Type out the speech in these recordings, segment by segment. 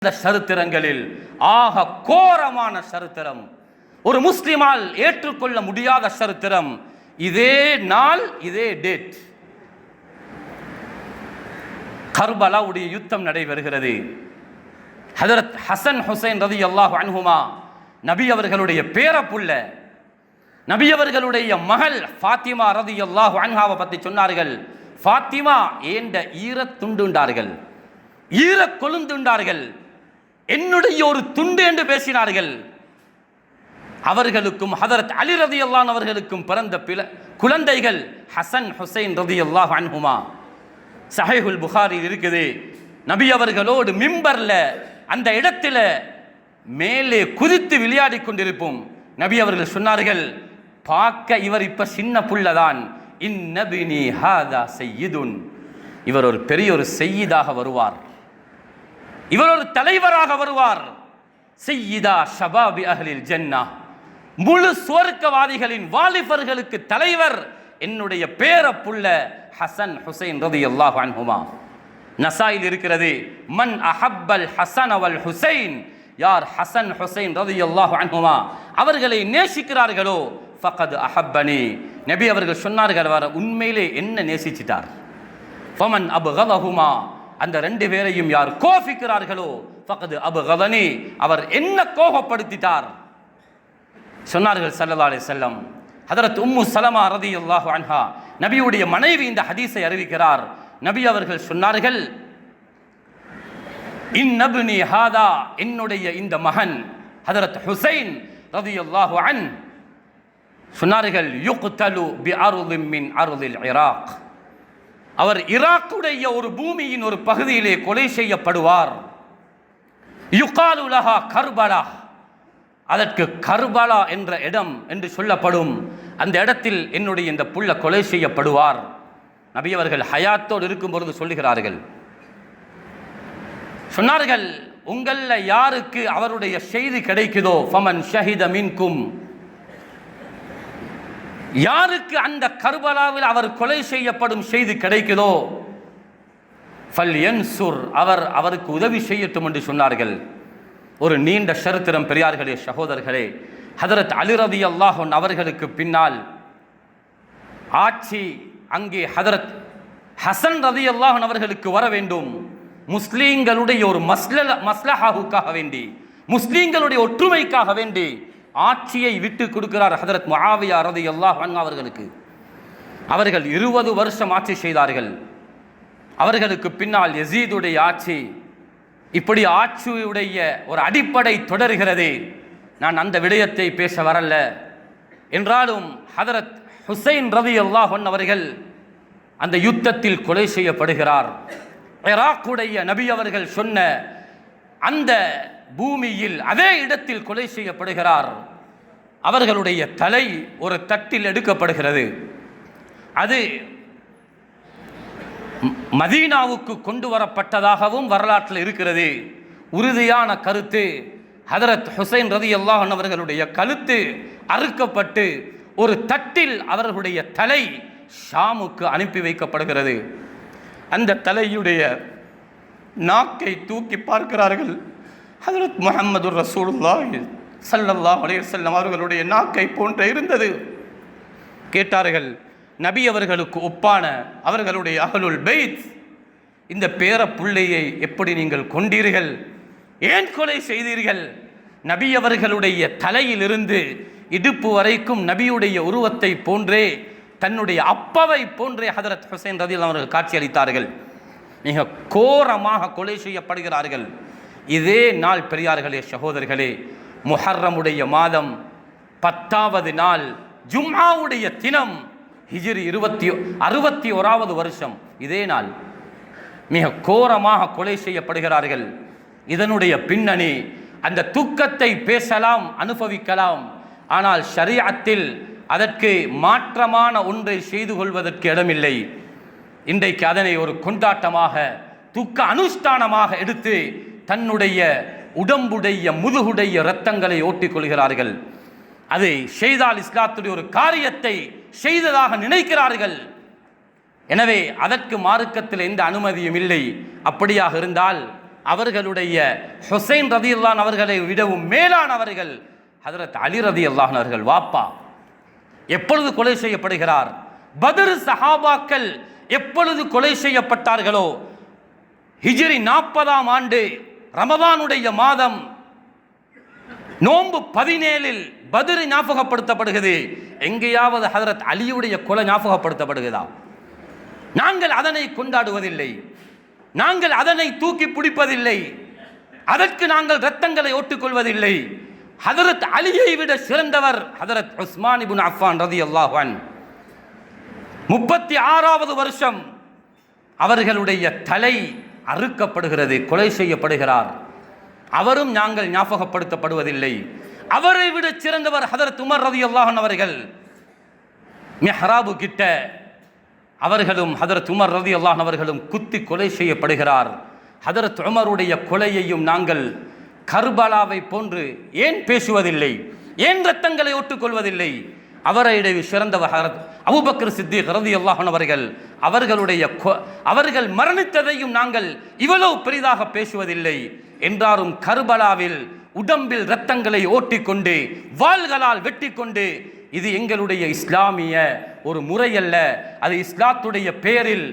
இந்த சரித்திரங்களில் ஆக கோரமான சரித்திரம், ஒரு முஸ்லிமால் ஏற்றுக்கொள்ள முடியாத சரித்திரம். இதே நாள் இதே டேட் கர்பலாவுடைய யுத்தம் நடைபெறுகிறது. ஹஜரத் ஹசன் ஹுசைன் ரலியல்லாஹு அன்ஹுமா நபி அவர்களுடைய பேரப்புள்ள, நபி அவர்களுடைய மகள் ஃபாத்திமா ரலியல்லாஹு அன்ஹாவை பற்றி சொன்னார்கள். ஃபாத்திமா ஏண்ட ஈரத் துண்டுண்டார்கள், ஈரக் கொழுந்துண்டார்கள், என்னுடைய ஒரு துண்டு என்று பேசினார்கள். அவர்களுக்கும் ஹதரத் அலி ரலியல்லாஹு அவர்களுக்கும் பிறந்த குழந்தைகள் ஹசன் ஹுசைன் ரலியல்லாஹு அன்ஹுமா. சஹீஹுல் புகாரில் இருக்குது, நபி அவர்களோடு மிம்பர்ல அந்த இடத்துல மேலே குதித்து விளையாடி கொண்டிருப்போம். நபி அவர்கள் சொன்னார்கள், பார்க்க இவர் இப்ப சின்ன புள்ளதான், இன்னபினி ஹாதா சய்யிதுன், இவர் ஒரு பெரிய ஒரு செய்யிதாக வருவார், இவர் ஒரு தலைவராக வருவார். சய்யிதா ஷபாபி அஹ்லில் ஜன்னah, முழு சுவர்க்கவாதிகளின் வாலிபர்களுக்கு தலைவர் என்னுடைய பேரப்புள்ள ஹசன் ஹுசைன் ரலியல்லாஹு அன்ஹுமா. நசாயில் இருக்கிறது, மன் அஹப்பல் ஹசன் வல் ஹுசைன், யார் ஹசன் ஹுசைன் ரலியல்லாஹு அன்ஹுமா அவர்களை நேசிக்கிறார்களோ ஃபகத் அஹப்பனி, நபி அவர்கள் சொன்னார்கள், அவர் உண்மையிலே என்ன நேசிச்சிட்டார். ஃபமன் அப்கலஹுமா, அந்த ரெண்டு பேரையும் யார் கோபிக்கிறார்களோ ஃபகத் அப்கலனி, அவர் என்ன கோபப்படுத்திட்டார் சொன்னார்கள் ஸல்லல்லாஹு அலைஹி வஸல்லம். ஹதரத் உம்மு சலமா ரலியல்லாஹு அன்ஹா நபியுடைய மனைவி இந்த ஹதீஸை அறிவிக்கிறார். நபி அவர்கள் சொன்னார்கள், இன்னப்னி ஹாதா, என்னுடைய இந்த மகன் ஹதரத் ஹுசைன் ரலியல்லாஹு அன்ஹு சொன்னார்கள், யுக்தலு பி அர்தின் மின் அர்தில் இராக், அவர் ஈராக்குடைய ஒரு பூமியின் ஒரு பகுதியிலே கொலை செய்யப்படுவார். யுகாலு லஹா கர்பலா, அதற்கு கர்பலா என்ற இடம் என்று சொல்லப்படும். அந்த இடத்தில் என்னுடைய இந்த புள்ள கொலை செய்யப்படுவார். நபி அவர்கள் ஹயாத்தோடு இருக்கும் பொழுது சொல்லுகிறார்கள், சொன்னார்கள், உங்கள யாருக்கு அவருடைய செய்தி கிடைக்குதோ, ஃபமன் ஷஹித மின்கும், யாருக்கு அந்த கர்பலாவில் அவர் கொலை செய்யப்படும் செய்தி கிடைக்குதோ, ஃபல்யன்சுர், அவருக்கு உதவி செய்யட்டும் என்று சொன்னார்கள். ஒரு நீண்ட சரித்திரம் பெரியார்களே, சகோதரர்களே. ஹதரத் அலி ரலியல்லாஹு அன்ஹு அவர்களுக்கு பின்னால் ஆட்சி அங்கே ஹதரத் ஹசன் ரலியல்லாஹு அன்ஹு அவர்களுக்கு வர வேண்டும். முஸ்லீம்களுடைய ஒரு மஸ்லஹாவுக்காக வேண்டி, முஸ்லீம்களுடைய ஒற்றுமைக்காக வேண்டி ஆட்சியை விட்டு கொடுக்கிறார் ஹதரத் முஆவியா ரலியல்லாஹு அன்ஹு அவர்களுக்கு. அவர்கள் 20 வருஷம் ஆட்சி செய்தார்கள். அவர்களுக்கு பின்னால் யசீதுடைய ஆட்சி. இப்படி ஆட்சியுடைய ஒரு அடிப்படை தொடர்கிறது. நான் அந்த விடயத்தை பேச வரல. என்றாலும் ஹதரத் ஹுசைன் ரலியல்லாஹு அன்ஹு அவர்கள் அந்த யுத்தத்தில் கொலை செய்யப்படுகிறார். ஈராக்குடைய நபி அவர்கள் சொன்ன அந்த பூமியில் அதே இடத்தில் கொலை செய்யப்படுகிறார். அவர்களுடைய தலை ஒரு தட்டில் எடுக்கப்படுகிறது. அது மதீனாவுக்கு கொண்டு வரப்பட்டதாகவும் வரலாற்றில் இருக்கிறது. உறுதியான கருத்து, ஹதரத் ஹுசைன் ரலியல்லாஹு அன்ஹு அவர்களுடைய கழுத்து அறுக்கப்பட்டு ஒரு தட்டில் அவர்களுடைய தலை ஷாமுக்கு அனுப்பி வைக்கப்படுகிறது. அந்த தலையுடைய நாக்கை தூக்கி பார்க்கிறார்கள். ஹதரத் முஹம்மது ரசூலுல்லாஹி ஸல்லல்லாஹு அலைஹி வஸல்லம் அவர்களுடைய நாக்கை போன்ற இருந்தது. கேட்டார்கள், நபி அவர்களுக்கு ஒப்பான அவர்களுடைய அஹ்லுல் பைத், இந்த பேர பிள்ளையை எப்படி நீங்கள் கொண்டீர்கள், ஏன் கொலை செய்தீர்கள்? நபி அவர்களுடைய தலையிலிருந்து இடுப்பு வரைக்கும் நபியுடைய உருவத்தை போன்றே, தன்னுடைய அப்பாவை போன்றே ஹதரத் ஹுசைன் ரலியல்லாஹு அவர்கள் காட்சியளித்தார்கள். மிக கோரமாக கொலை செய்யப்படுகிறார்கள். இதே நாள் பெரியார்களே, சகோதரர்களே, முஹர்ரமுடைய மாதம் 10வது நாள், ஜும்ஆவுடைய தினம், ஹிஜ்ரி 61வது வருஷம், இதே நாள் மிக கோரமாக கொலை செய்யப்படுகிறார்கள். இதனுடைய பின்னணி, அந்த துக்கத்தை பேசலாம், அனுபவிக்கலாம், ஆனால் ஷரீஅத்தில் அதற்கு மாற்றமான ஒன்றை செய்து கொள்வதற்கு இடமில்லை. இன்றைக்கு அதனை ஒரு கொண்டாட்டமாக, துக்க அனுஷ்டானமாக எடுத்து தன்னுடைய உடம்புடைய முதுகுடைய இரத்தங்களை ஓட்டிக்கொள்கிறார்கள். அதை செய்தால் இஸ்லாத்துடைய ஒரு காரியத்தை செய்ததாக நினைக்கிறார்கள். எனவே அதற்கு மார்க்கத்தில் எந்த அனுமதியும் இல்லை. அப்படியாக இருந்தால் அவர்களுடைய ஹுசைன் ரலியல்லாஹு அவர்களை விடவும் மேலானவர்கள் ஹஜ்ரத் அலி ரலியல்லாஹு அவர்கள். வாப்பா எப்பொழுது கொலை செய்யப்படுகிறார்? பத்ர் சஹாபாக்கள் எப்பொழுது கொலை செய்யப்பட்டார்களோ, ஹிஜ்ரி 40ஆம் ஆண்டு ரமதானுடைய மாதம் நோன்பு 17 பத்ர் ஞாபகப்படுத்தப்படுகிறது. எங்கேயாவது ஹஜ்ரத் அலியுடைய கொலை ஞாபகப்படுத்தப்படுகிறதா? நாங்கள் அதனை கொண்டாடுவதில்லை, நாங்கள் அதனை தூக்கி பிடிப்பதில்லை, அதற்கு நாங்கள் இரத்தங்களை ஓட்டுக்கொள்வதில்லை. ஹஜ்ரத் அலியை விட சிறந்தவர் ஹஜ்ரத் உஸ்மான் இப்னு அஃபான் ரலியல்லாஹு அன்ஹு. 36வது வருஷம் அவர்களுடைய தலை அறுக்கப்படுகிறது, கொலை செய்யப்படுகிறார். அவரும் நாங்கள் ஞாபகப்படுத்தப்படுவதில்லை. அவரை விட சிறந்தவர் ஹஜ்ரத் உமர் ரலியல்லாஹு அன்ஹு அவர்கள். மிஹ்ராபு கிட்ட அவர்களும் ஹஜ்ரத் உமர் ரலியல்லாஹு அன்ஹு அவர்களும் குத்தி கொலை செய்யப்படுகிறார். ஹஜ்ரத் உமருடைய கொலையையும் நாங்கள் கர்பலாவை போன்று ஏன் பேசுவதில்லை, ஏன் இரத்தங்களை ஒட்டுக்கொள்வதில்லை? அவரை சிறந்தவர் ஹஜ்ரத் அபூபக்கர் சித்திக் ரலியல்லாஹு அன்ஹு அவர்கள். அவர்கள் மரணித்ததையும் நாங்கள் இவ்வளவு பெரிதாக பேசுவதில்லை என்றாலும் கர்பலாவில் உடம்பில் இரத்தங்களை ஓட்டிக்கொண்டு வாள்களால் வெட்டி கொண்டு, இது எங்களுடைய இஸ்லாமிய ஒரு முறையல்ல. அது இஸ்லாத்துடைய பெயரில்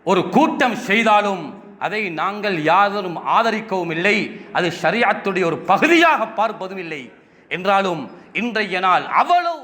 ஒரு கூட்டம் செய்தாலும் அதை நாங்கள் யாரும் ஆதரிக்கவும் இல்லை, அது ஷரியத்துடைய ஒரு பகுதியாக பார்ப்பதும் இல்லை. என்றாலும் இன்றைய நாள் அவ்வளவு